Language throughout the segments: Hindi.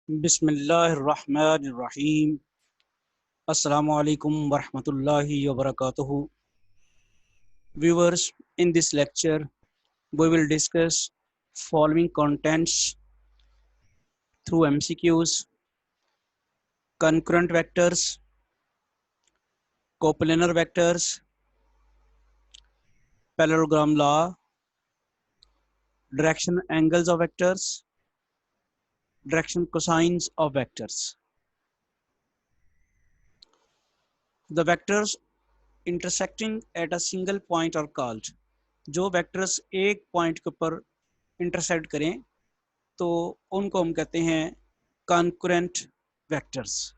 बिस्मिल्लाहिर्रहमानिर्रहीम। अस्सलामु अलैकुम वरहमतुल्लाहि वबरकातुहू। Viewers, in this lecture, we will discuss following contents through MCQs: concurrent vectors, coplanar vectors, parallelogram law, direction angles of vectors, direction cosines of vectors. The vectors intersecting at a single point are called. जो vectors एक point के ऊपर intersect करें तो उनको हम कहते हैं concurrent vectors.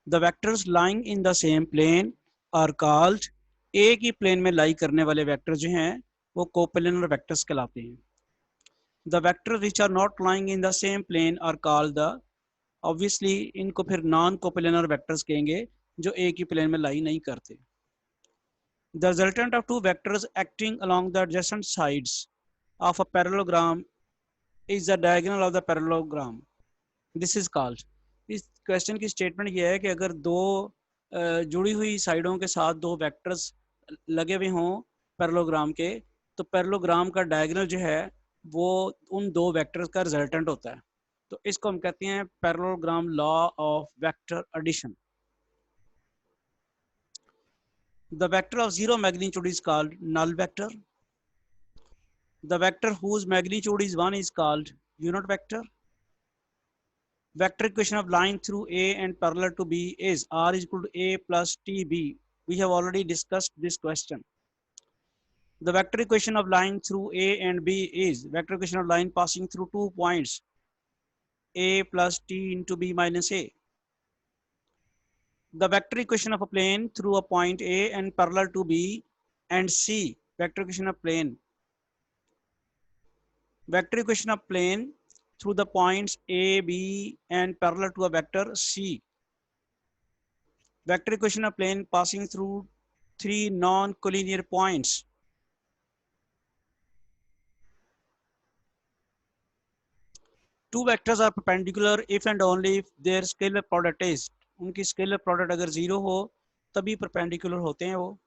The vectors lying in the same plane are called, एक ही plane में lie करने वाले vectors जो हैं वो coplanar vectors कहलाते हैं. The vectors which are not lying in the same plane are called the, obviously इनको फिर non coplanar vectors कहेंगे जो एक ही plane में lie नहीं करते. The resultant of two vectors acting along the adjacent sides of a parallelogram is the diagonal of the parallelogram. This is called. इस क्वेश्चन की स्टेटमेंट ये है कि अगर दो जुड़ी हुई साइडों के साथ दो वेक्टर्स लगे हुए हों पैरेललोग्राम के, तो पैरेललोग्राम का डायगोनल जो है वो उन दो वेक्टर्स का रिजल्टेंट होता है. तो इसको हम कहते हैं parallelogram law of vector addition. The vector of zero magnitude is called null vector. The vector whose magnitude is 1 is called unit vector. Vector equation of line through A and parallel to B is R is equal to A plus TB. We have already discussed this question. The vector equation of line through A and B is vector equation of line passing through 2 points A plus T into B minus A. The vector equation of a plane through a point A and parallel to B and C. Vector equation of plane. Vector equation of plane through the points A, B and parallel to a vector C. Vector equation of plane passing through three non-collinear points. Two vectors are perpendicular if and only if their scalar product is. उनकी scalar product अगर zero हो तभी perpendicular होते हैं वो.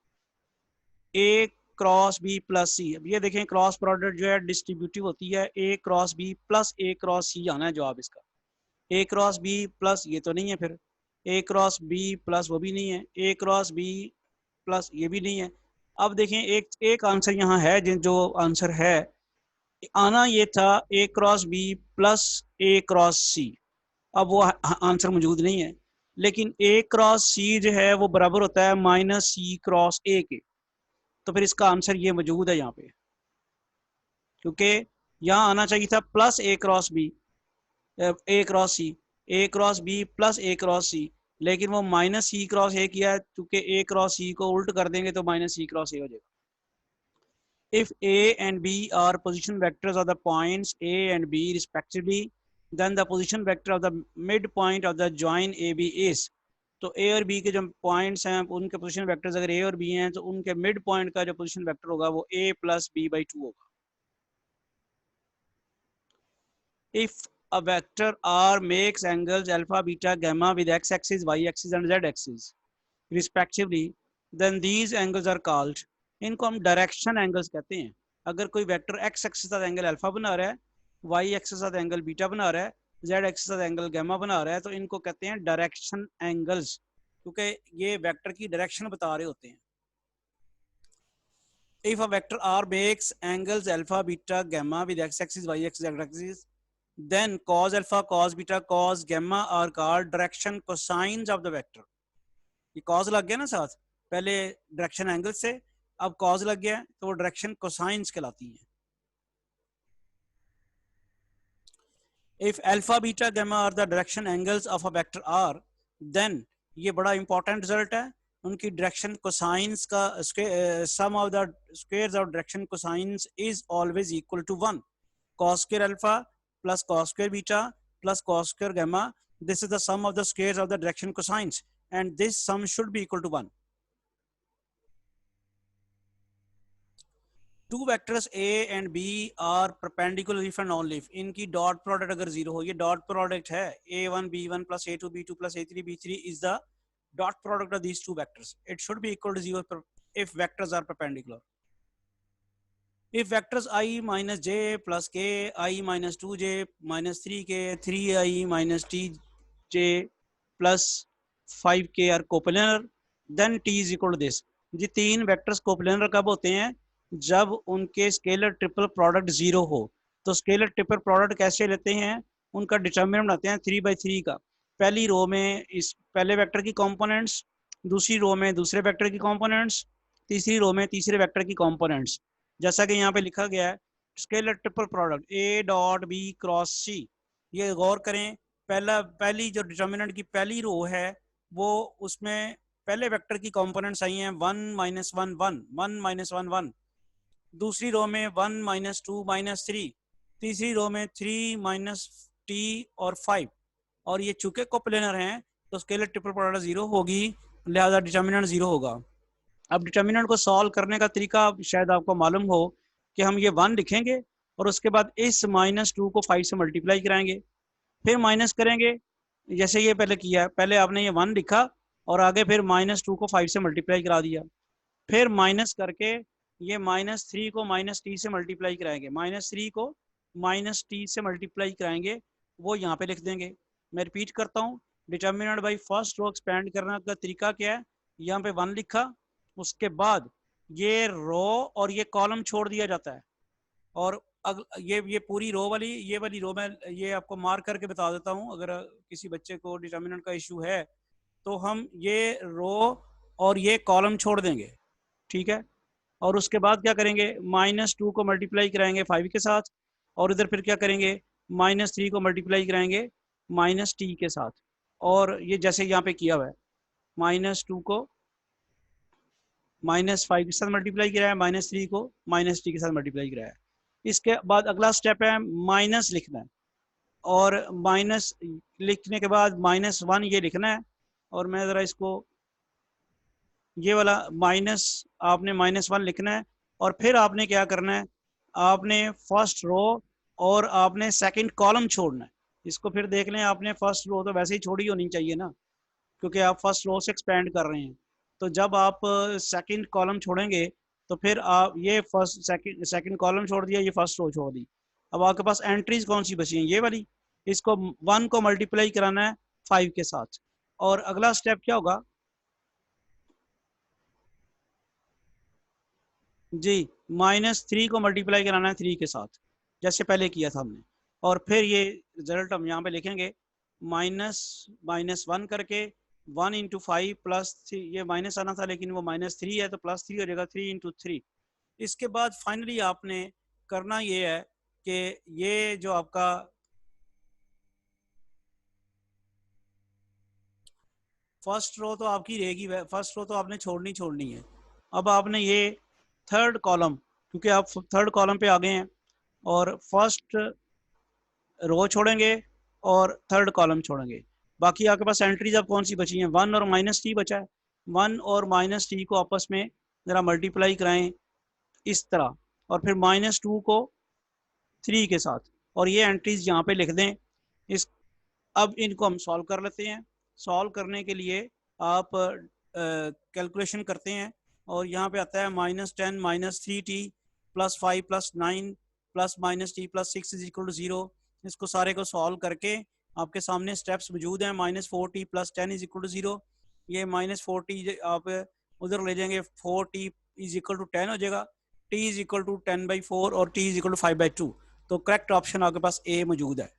A cross B plus C. अब ये देखें क्रॉस प्रोडक्ट जो है डिस्ट्रीब्यूटिव होती है. A cross B plus A cross C आना है जवाब इसका. A क्रॉस B प्लस ये तो नहीं है, फिर A क्रॉस B प्लस वो भी नहीं है, A क्रॉस B प्लस ये भी नहीं है. अब देखें एक आंसर यहाँ है, जो आंसर है आना ये था A cross B plus A cross C. अब वो आंसर मौजूद नहीं है, लेकिन A क्रॉस C जो है वो बराबर होता है माइनस C क्रॉस A के. तो फिर इसका आंसर ये मौजूद है यहाँ पे, क्योंकि यहाँ आना चाहिए था plus A cross B, A cross C, A cross B plus A cross C, लेकिन वो माइनस C क्रॉस A किया है. क्योंकि A क्रॉस C को उल्ट कर देंगे तो माइनस C क्रॉस A हो जाएगा. If A and B are position vectors of the points A and B respectively, then the position vector of the midpoint of the join AB is. तो A और B के जो पॉइंट्स हैं उनके पोजीशन वेक्टर्स अगर A और B हैं तो उनके मिड पॉइंट का जो पोजीशन वेक्टर होगा वो A प्लस B/2 होगा. If a vector R makes angles alpha, beta, gamma with x axis, y axis and z axis respectively, then these angles are called, इनको हम डायरेक्शन एंगल्स कहते हैं. अगर कोई वेक्टर x एक्सिस के साथ एंगल अल्फा बना रहा है, y एक्सिस के साथ एंगल बीटा बना रहा है, z एक्सिस के साथ एंगल गामा बना रहा है, तो इनको कहते हैं डायरेक्शन एंगल्स, क्योंकि ये वेक्टर की डायरेक्शन बता रहे होते हैं. If a vector R makes angles alpha, beta, gamma with x axis, y axis, z axis, then cos alpha, cos beta, cos gamma are called direction cosines of the vector. ये cos लग गया ना साथ, पहले डायरेक्शन एंगल से, अब cos लग गया तो वो डायरेक्शन कोसाइंस कहलाती है. If alpha, beta, gamma are the direction angles of a vector R, then ये बड़ा इंपॉर्टेंट रिजल्ट है, उनकी डायरेक्शन कोसाइंस का sum of the squares of direction cosines is always equal to 1. cos square alpha plus cos square beta plus cos square gamma, this is the sum of the squares of the direction cosines, and this sum should be equal to 1. Two vectors A and B are perpendicular if and only if इनकी डॉट प्रोडक्ट अगर जीरो हो, ये डॉट प्रोडक्ट है a1 b1 plus a2 b2 plus a3 b3 is the dot product of these two vectors. It should be equal to zero if vectors are perpendicular. If vectors I minus j plus k I minus 2j minus 3k 3i minus tj plus 5k are coplanar, then t is equal to this. ये तीन वेक्टर्स कोप्लेनर कब होते हैं? जब उनके स्केलर ट्रिपल प्रोडक्ट जीरो हो। तो स्केलर ट्रिपल प्रोडक्ट कैसे लेते हैं? उनका डिटर्मिनेंट बनाते हैं 3/3 का। पहली रो में इस पहले वेक्टर की कंपोनेंट्स, दूसरी रो में दूसरे वेक्टर की कंपोनेंट्स, तीसरी रो में तीसरे वेक्टर की कंपोनेंट्स। जैसा कि यहाँ पे लिखा गया है scalar triple product a dot b cross c। ये गौर करें, पहली जो डिटर्मिनेंट की पहली रो है वो उसमें पहले वेक्टर की कंपोनेंट्स आई हैं 1 -1 1 1 -1 1, दूसरी रो में 1 -2 -3, तीसरी रो में 3 - t और 5। और ये चूंकि कोप्लेनर हैं तो स्केलर ट्रिपल प्रोडक्ट जीरो होगी, लिहाजा डिटर्मिनेंट जीरो होगा। अब डिटर्मिनेंट को सॉल्व करने का तरीका शायद आपको मालूम हो कि हम ये 1 लिखेंगे और उसके बाद इस -2 को 5 से मल्टीप्लाई कराएंगे, फिर माइनस करेंगे जैसे ये पहले किया। पहले आपने ये 1 लिखा और आगे फिर -2 को 5 से मल्टीप्लाई करा दिया, फिर माइनस करके ये -3 को -t से मल्टीप्लाई कराएंगे, -3 को -t से मल्टीप्लाई कराएंगे, वो यहाँ पे लिख देंगे। मैं रिपीट करता हूँ, determinant by first row expand करने का तरीका क्या है? यहाँ पे 1 लिखा, उसके बाद ये रो और ये कॉलम छोड़ दिया जाता है, और ये पूरी रो वाली ये वाली रो में ये आपको मार्क करके बता देता हूँ, अगर किसी बच्चे को डिटर्मिनेंट का इशू है तो हम ये रो और ये कॉलम छोड़ देंगे, ठीक है। और उसके बाद क्या करेंगे, -2 को मल्टीप्लाई कराएंगे 5 के साथ, और इधर फिर क्या करेंगे, -3 को मल्टीप्लाई कराएंगे -t के साथ, और ये जैसे यहाँ पे किया हुआ है -2 को -5 के साथ मल्टीप्लाई कराया, -3 को -t के साथ मल्टीप्लाई कराया। इसके बाद अगला स्टेप है माइनस लिखना है, और माइनस लिखने के बाद -1 ये लिखना है। और मैं ज़रा इसको ये वाला माइनस आपने -1 लिखना है, और फिर आपने क्या करना है, आपने फर्स्ट रो और आपने सेकंड कॉलम छोड़ना है। इसको फिर देख लें, आपने फर्स्ट रो तो वैसे ही छोड़ी होनी चाहिए ना, क्योंकि आप फर्स्ट रो से एक्सपेंड कर रहे हैं। तो जब आप सेकंड कॉलम छोड़ेंगे तो फिर आप ये फर्स्ट सेकंड कॉलम छोड़ दिया, ये फर्स्ट रो छोड़ दी। अब आपके पास एंट्रीज कौन सी बची हैं, ये वाली। इसको 1 को मल्टीप्लाई कराना है 5 के साथ, और अगला स्टेप क्या होगा जी, -3 को मल्टीप्लाई कराना है 3 के साथ, जैसे पहले किया था हमने। और फिर ये रिजल्ट हम यहाँ पे लिखेंगे -1 करके 1 × 5 प्लस 3, ये माइनस आना था लेकिन वो -3 है तो +3 हो जाएगा, 3 × 3। इसके बाद फाइनली आपने करना ये है कि ये जो आपका फर्स्ट रो तो आपकी रहेगी, फर्स्ट रो तो आपने छोड़नी है। अब आपने ये थर्ड कॉलम, क्योंकि आप थर्ड कॉलम पे आ गए हैं, और फर्स्ट रो छोड़ेंगे और थर्ड कॉलम छोड़ेंगे। बाकी आपके पास एंट्रीज अब कौन सी बची हैं, 1 और -t बचा है। 1 और -t को आपस में ज़रा मल्टीप्लाई कराएं इस तरह, और फिर -2 को 3 के साथ, और ये एंट्रीज यहाँ पे लिख दें। इस अब इनको हम सॉल्व कर लेते हैं। सॉल्व करने के लिए आप कैलकुलेशन करते हैं, और यहाँ पे आता है -10 -3t + 5 + 9 + -t + 6 = 0। इसको सारे को सॉल्व करके आपके सामने स्टेप्स मौजूद हैं। -4t + 10 = 0। ये -4t आप उधर ले जाएंगे, 4t = 10 हो जाएगा, t = 10/4 और t = 5/2। तो करेक्ट ऑप्शन आपके पास ए मौजूद है।